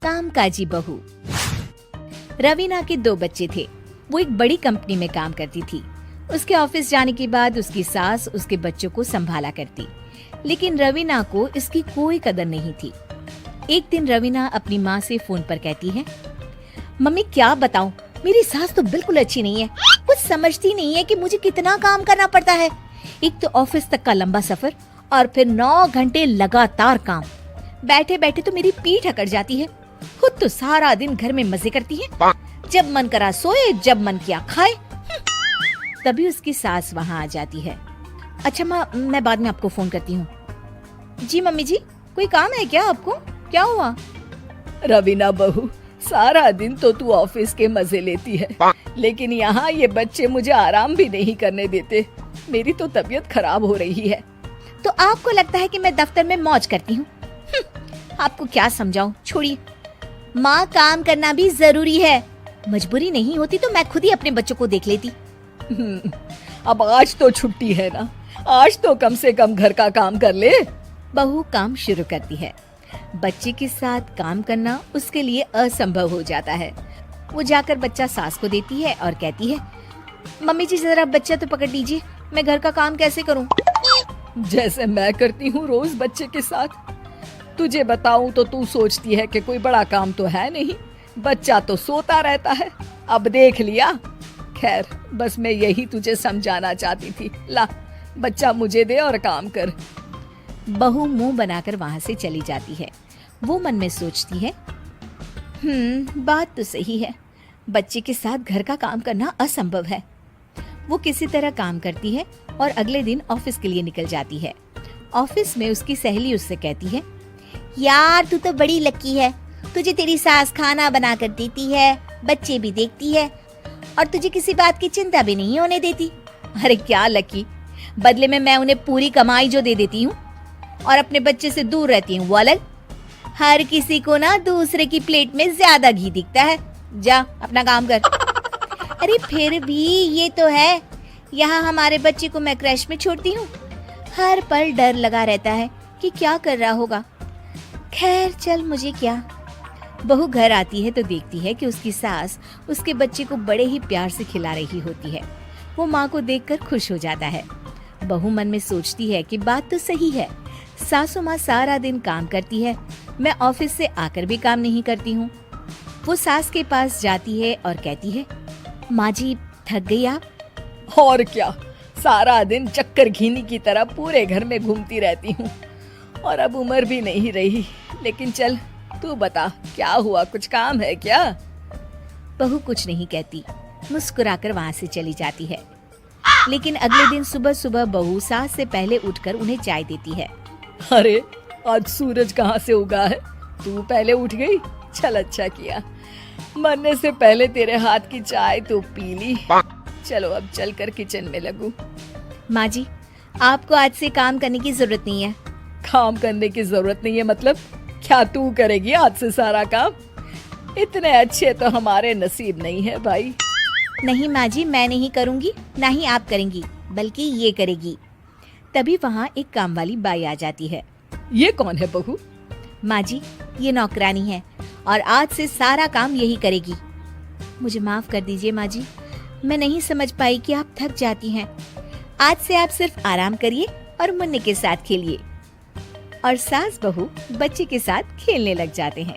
कामकाजी बहू। रवीना के 2 बच्चे थे। वो एक बड़ी कंपनी में काम करती थी। उसके ऑफिस जाने के बाद उसकी सास उसके बच्चों को संभाला करती, लेकिन रवीना को इसकी कोई कदर नहीं थी। एक दिन रवीना अपनी माँ से फोन पर कहती है, मम्मी क्या बताऊं, मेरी सास तो बिल्कुल अच्छी नहीं है। कुछ समझती नहीं है कि मुझे कितना काम करना पड़ता है। एक तो ऑफिस तक का लंबा सफर और फिर 9 घंटे लगातार काम। बैठे बैठे तो मेरी पीठ अकड़ जाती है। खुद तो सारा दिन घर में मजे करती है, जब मन करा सोए, जब मन किया खाए। तभी उसकी सास वहाँ आ जाती है। अच्छा माँ, मैं बाद में आपको फोन करती हूँ। जी मम्मी जी, कोई काम है क्या आपको? क्या हुआ? रवीना बहू, सारा दिन तो तू ऑफिस के मजे लेती है, लेकिन यहाँ ये बच्चे मुझे आराम भी नहीं करने देते। मेरी तो तबीयत खराब हो रही है। तो आपको लगता है कि मैं दफ्तर में मौज करती हूँ? आपको क्या समझाऊं, छोड़िए। माँ, काम करना भी जरूरी है। मजबूरी नहीं होती तो मैं खुद ही अपने बच्चों को देख लेती। अब आज तो छुट्टी है ना, आज तो कम से कम घर का काम कर ले। बहू काम शुरू करती है। बच्चे के साथ काम करना उसके लिए असंभव हो जाता है। वो जाकर बच्चा सास को देती है और कहती है, मम्मी जी जरा बच्चा तो पकड़ लीजिए, मैं घर का काम कैसे करूं? जैसे मैं करती हूँ रोज बच्चे के साथ। तुझे बताऊं तो तू सोचती है कि कोई बड़ा काम तो है नहीं, बच्चा तो सोता रहता है। अब देख लिया। खैर, बस मैं यही तुझे समझाना चाहती थी। ला, बच्चा मुझे दे और काम कर। बहू मुंह बनाकर वहां से चली जाती है। वो मन में सोचती है, बात तो सही है, बच्चे के साथ घर का काम करना असंभव है। वो किसी तरह काम करती है और अगले दिन ऑफिस के लिए निकल जाती है। ऑफिस में उसकी सहेली उससे कहती है, यार तू तो बड़ी लकी है, तुझे तेरी सास खाना बना कर देती है, बच्चे भी देखती है और तुझे किसी बात की चिंता भी नहीं होने देती। अरे क्या लकी, बदले में मैं उन्हें पूरी कमाई जो दे देती हूँ और अपने बच्चे से दूर रहती हूँ वो अलग। हर किसी को ना दूसरे की प्लेट में ज्यादा घी दिखता है। जा अपना काम कर। अरे फिर भी ये तो है, यहाँ हमारे बच्चे को मैं क्रैश में छोड़ती हूँ, हर पल डर लगा रहता है कि क्या कर रहा होगा। खैर चल, मुझे क्या। बहू घर आती है तो देखती है कि उसकी सास उसके बच्चे को बड़े ही प्यार से खिला रही होती है। वो माँ को देखकर खुश हो जाता है। बहू मन में सोचती है कि बात तो सही है, सासू माँ सारा दिन काम करती है, मैं ऑफिस से आकर भी काम नहीं करती हूँ। वो सास के पास जाती है और कहती है, माँ जी थक गई आप? और क्या, सारा दिन चक्कर घीनी की तरह पूरे घर में घूमती रहती हूँ और अब उम्र भी नहीं रही। लेकिन चल तू बता, क्या हुआ, कुछ काम है क्या? बहू कुछ नहीं कहती, मुस्कुराकर वहाँ से चली जाती है। लेकिन अगले दिन सुबह सुबह बहू सास से पहले उठकर उन्हें चाय देती है। अरे आज सूरज कहाँ से उगा है, तू पहले उठ गई? चल अच्छा किया, मरने से पहले तेरे हाथ की चाय तो पी ली। चलो अब चलकर किचन में लगूं। माँ जी, आपको आज से काम करने की जरूरत नहीं है। काम करने की जरूरत नहीं है मतलब? क्या तू करेगी आज से सारा काम? इतने अच्छे तो हमारे नसीब नहीं है भाई। नहीं माँ जी, मैं नहीं करूँगी, ना ही आप करेंगी, बल्कि ये करेगी। तभी वहाँ एक काम वाली बाई आ जाती है। ये कौन है बहू? माँ जी, ये नौकरानी है और आज से सारा काम यही करेगी। मुझे माफ कर दीजिए माँ जी, मैं नहीं समझ पाई कि आप थक जाती हैं। आज से आप सिर्फ आराम करिए और मुन्ने के साथ खेलिए। और सास बहू बच्चे के साथ खेलने लग जाते हैं।